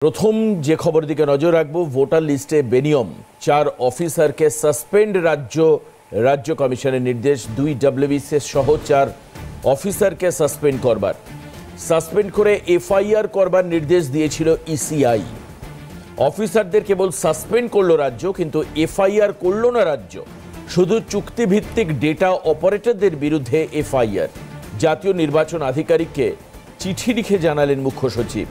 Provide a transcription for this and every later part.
প্রথম যে খবর দিকে নজর রাখবো, ভোটার লিস্টে বেনিয়ম, 4 অফিসারকে সাসপেন্ড। রাজ্য কমিশনের নির্দেশ 2 WBCS সহ 4 অফিসারকে সাসপেন্ড করে FIR করবার নির্দেশ দিয়েছিল ECI। অফিসারদের কেবল সাসপেন্ড করলো রাজ্য, কিন্তু FIR করলো না রাজ্য। শুধু চুক্তিভিত্তিক ডেটা অপারেটরদের বিরুদ্ধে FIR। জাতীয় নির্বাচন আধিকারিককে চিঠি লিখে জানালেন মুখ্য সচিব।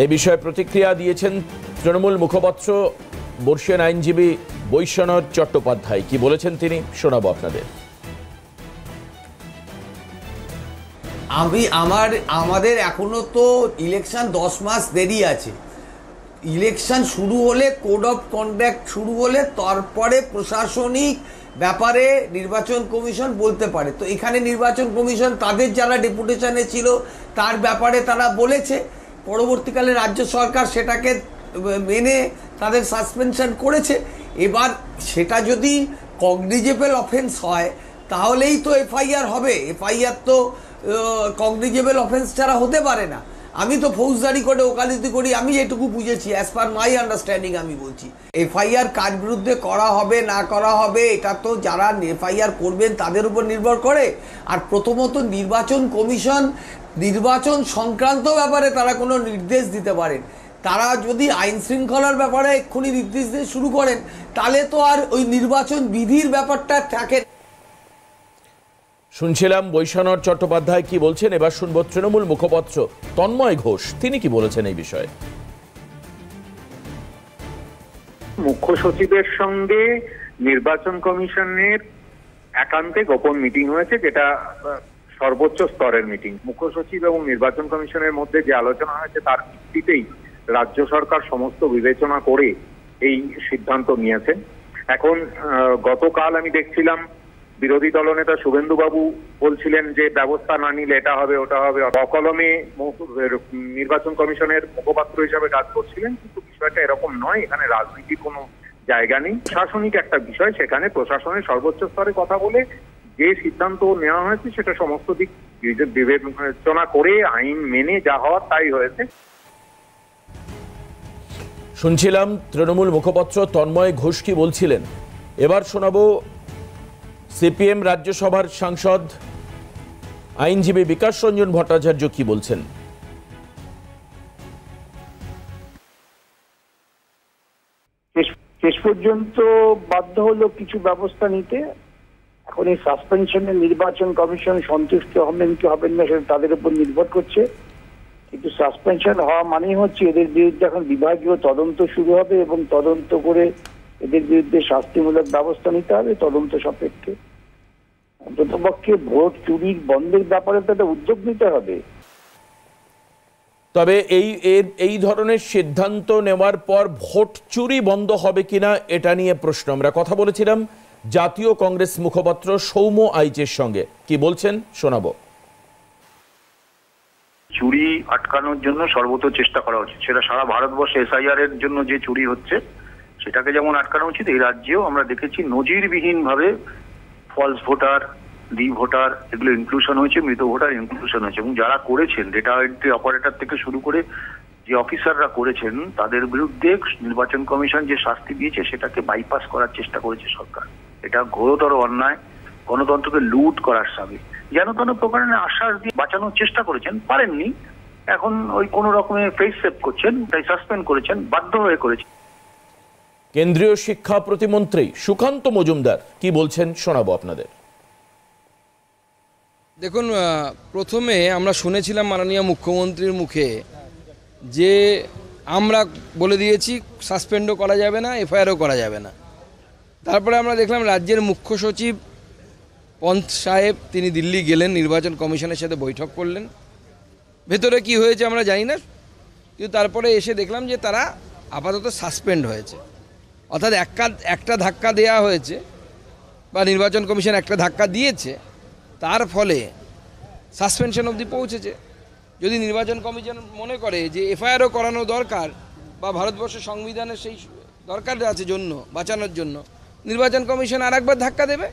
এই বিষয়ে প্রতিক্রিয়া দিয়েছেন তৃণমূল মুখপাত্র বর্ষীয়ান আইনজীবী বৈশ্বনাথ চট্টোপাধ্যায়। কি বলেছেন তিনি, শোনাবো আপনাদের। আমাদের এখনো তো ইলেকশন 10 মাস দেরি আছে। ইলেকশন শুরু হলে, কোড অফ কন্ডাক্ট শুরু হলে তারপরে প্রশাসনিক ব্যাপারে নির্বাচন কমিশন বলতে পারে। তো এখানে নির্বাচন কমিশন তাদের যারা ডেপুটেশনে ছিল তার ব্যাপারে তারা বলেছে, পরবর্তীকালে রাজ্য সরকার সেটাকে মেনে তাদের সাসপেনশন করেছে। এবার সেটা যদি কগনিজেবল অফেন্স হয় তাহলেই তো FIR হবে। FIR তো কগনিজেবল অফেন্স ছাড়া হতে পারে না। আমি তো ফৌজদারি করে ওকালতি করি, আমি যেটুকু বুঝেছি, অ্যাজ পার মাই আন্ডারস্ট্যান্ডিং আমি বলছি। FIR কার বিরুদ্ধে করা হবে না করা হবে এটা তো যারা FIR করবেন তাদের উপর নির্ভর করে। আর প্রথমত নির্বাচন কমিশন নির্বাচন সংক্রান্ত ব্যাপারে তারা কোনো নির্দেশ দিতে পারেন। তারা যদি আইন শৃঙ্খলার ব্যাপারে এক্ষুনি নির্দেশ দিয়ে শুরু করেন তাহলে তো আর ওই নির্বাচন বিধির ব্যাপারটা থাকে। শুনছিলাম বৈশ্বনাথ চট্টোপাধ্যায় কি বলছেন। এবার শুনবো তৃণমূল মুখপাত্র তন্ময় ঘোষ, তিনি কি বলেছেন এই বিষয়ে। মুখ্য সচিবের সঙ্গে নির্বাচন কমিশনের একান্তে গোপন মিটিং হয়েছে, যেটা সর্বোচ্চ স্তরের মিটিং। মুখ্য সচিব এবং নির্বাচন কমিশনের মধ্যে যে আলোচনা হয়েছে তার ভিত্তিতেই রাজ্য সরকার সমস্ত বিবেচনা করে এই সিদ্ধান্ত নিয়েছে। এখন গতকাল আমি দেখছিলাম বিরোধী দলনেতা শুভেন্দু বাবু বলছিলেন যে ব্যবস্থা না নিলে এটা হবে ওটা হবে, অকলমে নির্বাচন কমিশনের মুখপাত্র হিসাবে কাজ করছিলেন। কিন্তু বিষয়টা এরকম নয়, এখানে রাজনীতির কোনো জায়গা নেই। প্রশাসনিক একটা বিষয়, সেখানে প্রশাসনের সর্বোচ্চ স্তরে কথা বলে যে সিদ্ধান্ত নেওয়া হয়েছে সেটা সমস্ত দিক বিবেচনা করে আইন মেনে যা হওয়ার তাই হয়েছে। শুনছিলাম তৃণমূল মুখপাত্র তন্ময় ঘোষ কি বলছিলেন। এবার শোনাবো CPM রাজ্যসভার সাংসদ আইনজীবী বিকাশ রঞ্জন ভট্টাচার্য কি বলছেন। শেষ পর্যন্ত বাধ্য হলো কিছু ব্যবস্থা নিতে। এখন এই সাসপেনশনে নির্বাচন কমিশন সন্তুষ্ট হবেন কি হবেন না সেটা তাদের উপর নির্ভর করছে। কিন্তু সাসপেনশন হওয়া মানেই হচ্ছে এদের বিরুদ্ধে এখন বিভাগীয় তদন্ত শুরু হবে এবং তদন্ত করে এদের বিরুদ্ধে শাস্তিমূলক ব্যবস্থা নিতে হবে তদন্ত সাপেক্ষে। অন্ততপক্ষে ভোট চুরির বন্ধের ব্যাপারে তো একটা উদ্যোগ নিতে হবে। তবে এই ধরনের সিদ্ধান্ত নেওয়ার পর ভোট চুরি বন্ধ হবে কিনা এটা নিয়ে প্রশ্ন। আমরা কথা বলেছিলাম জাতীয় কংগ্রেস মুখপাত্র সৌম্য আইচের সঙ্গে, কি বলছেন শোনাবো। চুরি আটকানোর জন্য সর্বত চেষ্টা করা উচিত। সেটা সারা ভারতবর্ষে SIR এর জন্য যে চুরি হচ্ছে সেটাকে যেমন আটকানো উচিত, এই রাজ্যেও আমরা দেখেছি নজিরবিহীন ভাবে ফলস ভোটার, ভোটার এগুলো ইনক্লুশন হয়েছে, মৃত ভোটার ইনক্লুশন হয়েছে। এবং যারা করেছেন ডেটা এন্ট্রি অপারেটর থেকে শুরু করে যে অফিসাররা করেছেন তাদের বিরুদ্ধে নির্বাচন কমিশন যে শাস্তি দিয়েছে সেটাকে বাইপাস করার চেষ্টা করেছে সরকার। এটা ঘোরতর অন্যায়, গণতন্ত্রকে লুট করার সাথে যেন তেন প্রকারের আশ্বাস দিয়ে বাঁচানোর চেষ্টা করেছেন, পারেননি। এখন ওই কোন রকমের ফেস সেভ করছেন, তাই সাসপেন্ড করেছেন, বাধ্য হয়ে করেছেন। কেন্দ্রীয় শিক্ষা প্রতিমন্ত্রী সুকান্ত মজুমদার কি বলছেন শোনাবো আপনাদের। দেখুন, প্রথমে আমরা শুনেছিলাম মাননীয় মুখ্যমন্ত্রীর মুখে যে আমরা বলে দিয়েছি সাসপেন্ডও করা যাবে না, FIRও করা যাবে না। তারপরে আমরা দেখলাম রাজ্যের মুখ্য সচিব পন্ত সাহেব তিনি দিল্লি গেলেন, নির্বাচন কমিশনের সাথে বৈঠক করলেন। ভেতরে কি হয়েছে আমরা জানি না, কিন্তু তারপরে এসে দেখলাম যে তারা আপাতত সাসপেন্ড হয়েছে। অর্থাৎ একটা ধাক্কা দেওয়া হয়েছে বা নির্বাচন কমিশন একটা ধাক্কা দিয়েছে, তার ফলে সাসপেনশন অবধি পৌঁছেছে। যদি নির্বাচন কমিশন মনে করে যে FIRও করানো দরকার বা ভারতবর্ষের সংবিধানের সেই দরকার আছে জন্য বাঁচানোর জন্য, নির্বাচন কমিশন আর একবার ধাক্কা দেবে,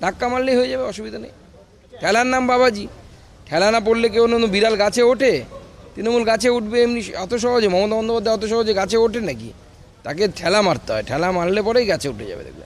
ধাক্কা মারলেই হয়ে যাবে, অসুবিধা নেই। ঠেলার নাম বাবাজি, ঠেলা না পড়লে কেউ অন্য বিড়াল গাছে ওঠে? তৃণমূল গাছে উঠবে এমনি অত সহজে? মমতা বন্দ্যোপাধ্যায় অত সহজে গাছে ওঠে নাকি? তাকে ঠেলা মারতে হয়, ঠেলা মারলে পরেই গাছে উঠে যাবে, দেখবে।